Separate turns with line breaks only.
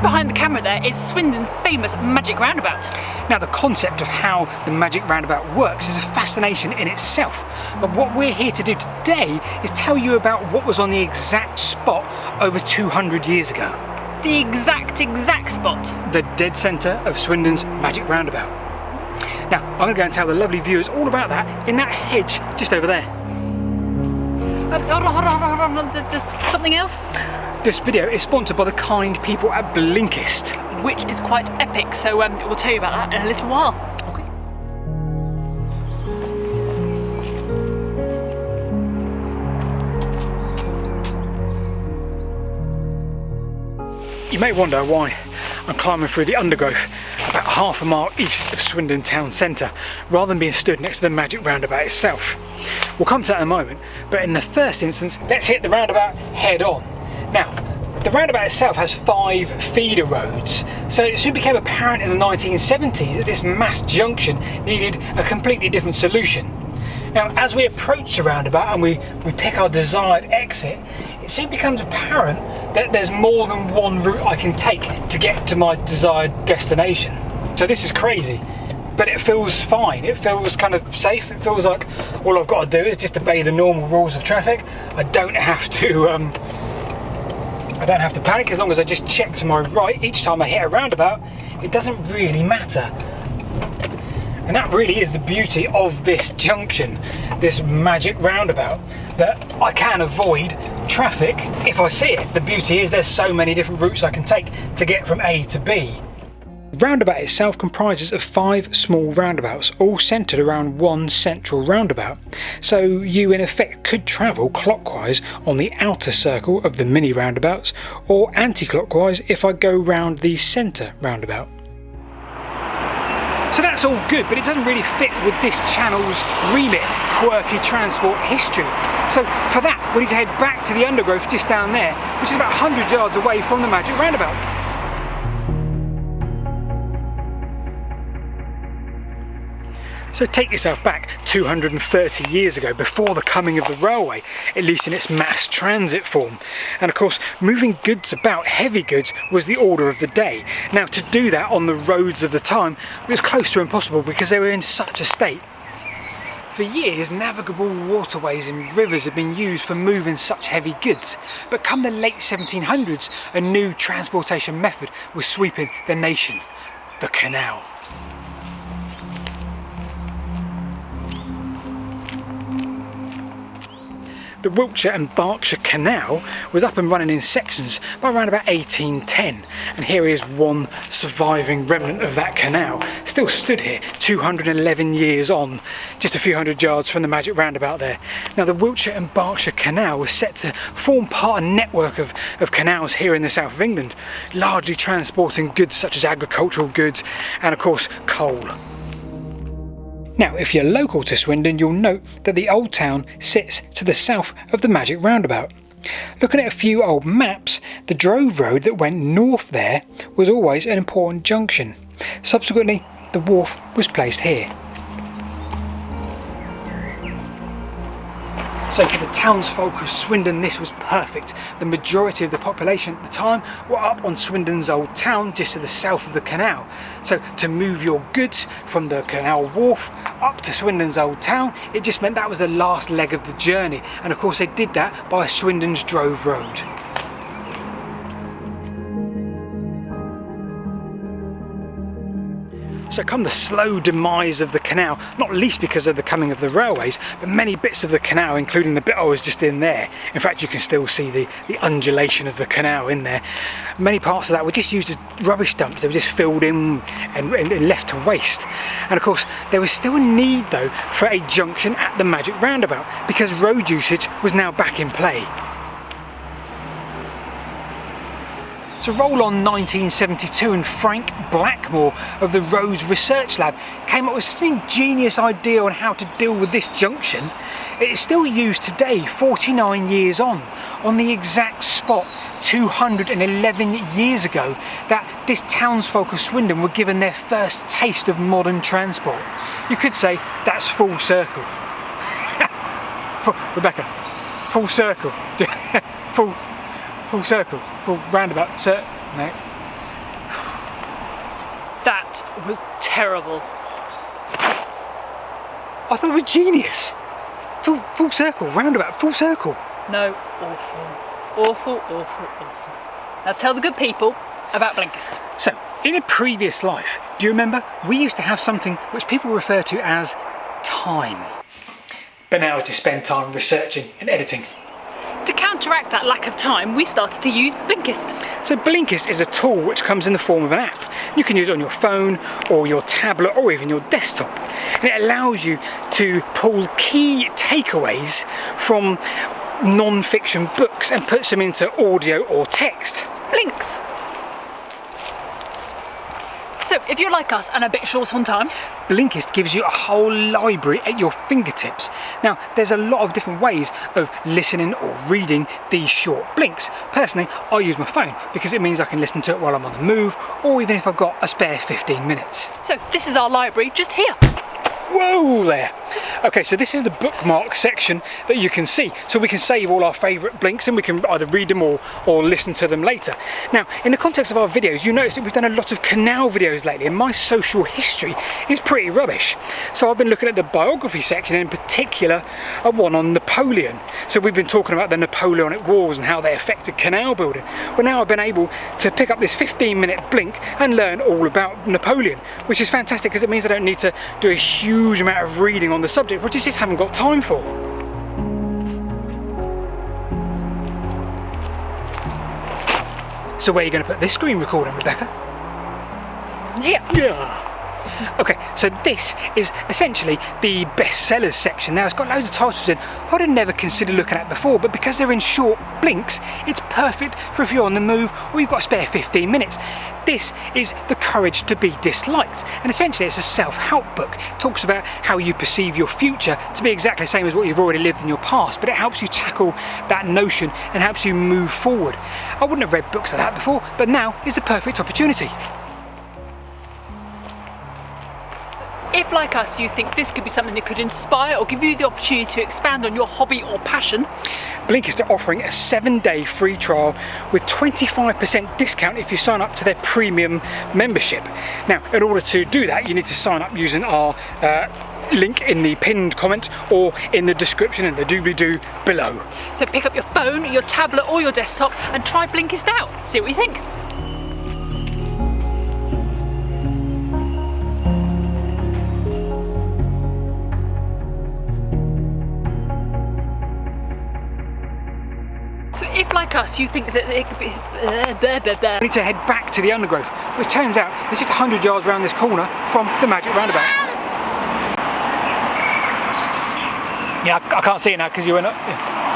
behind the camera there is Swindon's famous Magic Roundabout.
Now, the concept of how the Magic Roundabout works is a fascination in itself, but what we're here to do today is tell you about what was on the exact spot over 200 years ago.
The exact spot.
The dead centre of Swindon's Magic Roundabout. Now, I'm going to go and tell the lovely viewers all about that in that hedge just over there.
Hold on, there's something else.
This video is sponsored by the kind people at Blinkist,
which is quite epic, so we'll tell you about that in a little while.
Okay. You may wonder why I'm climbing through the undergrowth about half a mile east of Swindon town centre, rather than being stood next to the Magic Roundabout itself. We'll come to that in a moment, but in the first instance, let's hit the roundabout head on. Now, the roundabout itself has 5 feeder roads, so it soon became apparent in the 1970s that this mass junction needed a completely different solution. Now, as we approach the roundabout and we pick our desired exit, it soon becomes apparent that there's more than one route I can take to get to my desired destination. So this is crazy, but it feels fine. It feels kind of safe. It feels like all I've got to do is just obey the normal rules of traffic. I don't have to panic as long as I just check to my right each time I hit a roundabout. It doesn't really matter. And that really is the beauty of this junction, this Magic Roundabout, that I can avoid traffic if I see it. The beauty is there's so many different routes I can take to get from A to B. The roundabout itself comprises of 5 small roundabouts, all centred around one central roundabout. So you in effect could travel clockwise on the outer circle of the mini roundabouts, or anti-clockwise if I go round the centre roundabout. So that's all good, but it doesn't really fit with this channel's remit, quirky transport history. So for that, we need to head back to the undergrowth just down there, which is about 100 yards away from the Magic Roundabout. So take yourself back 230 years ago, before the coming of the railway, at least in its mass transit form. And of course, moving goods about, heavy goods, was the order of the day. Now, to do that on the roads of the time was close to impossible because they were in such a state. For years, navigable waterways and rivers had been used for moving such heavy goods. But come the late 1700s, a new transportation method was sweeping the nation: the canal. The Wiltshire and Berkshire Canal was up and running in sections by around about 1810, and here is one surviving remnant of that canal, still stood here 211 years on, just a few hundred yards from the Magic Roundabout there. Now, the Wiltshire and Berkshire Canal was set to form part of a network of canals here in the south of England, largely transporting goods such as agricultural goods and of course coal. Now, if you're local to Swindon, you'll note that the old town sits to the south of the Magic Roundabout. Looking at a few old maps, the drove road that went north there was always an important junction. Subsequently, the wharf was placed here. So for the townsfolk of Swindon, this was perfect. The majority of the population at the time were up on Swindon's old town, just to the south of the canal. So to move your goods from the canal wharf up to Swindon's old town, it just meant that was the last leg of the journey. And of course they did that by Swindon's drove road. So come the slow demise of the canal, not least because of the coming of the railways, but many bits of the canal, including the bit I was just in there. In fact, you can still see the undulation of the canal in there. Many parts of that were just used as rubbish dumps. They were just filled in and left to waste. And of course, there was still a need though for a junction at the Magic Roundabout, because road usage was now back in play. So roll on 1972 and Frank Blackmore of the Roads Research Lab came up with such an ingenious idea on how to deal with this junction. It is still used today, 49 years on the exact spot 211 years ago that this townsfolk of Swindon were given their first taste of modern transport. You could say that's full circle. Rebecca, full circle. Full circle, full roundabout, no.
That was terrible.
I thought it was genius. Full circle, roundabout, full circle.
No, awful. Awful, awful, awful. Now tell the good people about Blinkist.
So, in a previous life, do you remember, we used to have something which people refer to as time. But now to spend time researching and editing.
To counteract that lack of time, we started to use Blinkist.
So Blinkist is a tool which comes in the form of an app. You can use it on your phone or your tablet or even your desktop. And it allows you to pull key takeaways from non-fiction books and puts them into audio or text.
Blinks. So if you're like us and a bit short on time,
Blinkist gives you a whole library at your fingertips. Now, there's a lot of different ways of listening or reading these short blinks. Personally, I use my phone because it means I can listen to it while I'm on the move, or even if I've got a spare 15 minutes.
So this is our library just here.
Whoa there! Okay, so this is the bookmark section that you can see. So we can save all our favourite blinks and we can either read them or listen to them later. Now, in the context of our videos, you notice that we've done a lot of canal videos lately and my social history is pretty rubbish. So I've been looking at the biography section, in particular a one on Napoleon. So we've been talking about the Napoleonic Wars and how they affected canal building. Well, now I've been able to pick up this 15-minute blink and learn all about Napoleon, which is fantastic because it means I don't need to do a huge amount of reading on the subject, which I just haven't got time for. So where are you going to put this screen recording, Rebecca?
Here.
Yeah. Okay, so this is essentially the bestsellers section. Now it's got loads of titles in I'd have never considered looking at before, but because they're in short blinks, it's perfect for if you're on the move or you've got a spare 15 minutes. This is The Courage to Be Disliked, and essentially it's a self-help book. It talks about how you perceive your future to be exactly the same as what you've already lived in your past, but it helps you tackle that notion and helps you move forward. I wouldn't have read books like that before, but now is the perfect opportunity.
If, like us, you think this could be something that could inspire or give you the opportunity to expand on your hobby or passion,
Blinkist are offering a 7-day free trial with 25% discount if you sign up to their premium membership. Now, in order to do that, you need to sign up using our link in the pinned comment or in the description and the doobly-doo below.
So pick up your phone, your tablet or your desktop and try Blinkist out. See what you think. So if, like us, you think that it could be...
We need to head back to the undergrowth, which turns out it's just 100 yards around this corner from the Magic Roundabout. Yeah, I can't see it now because you went up. Yeah.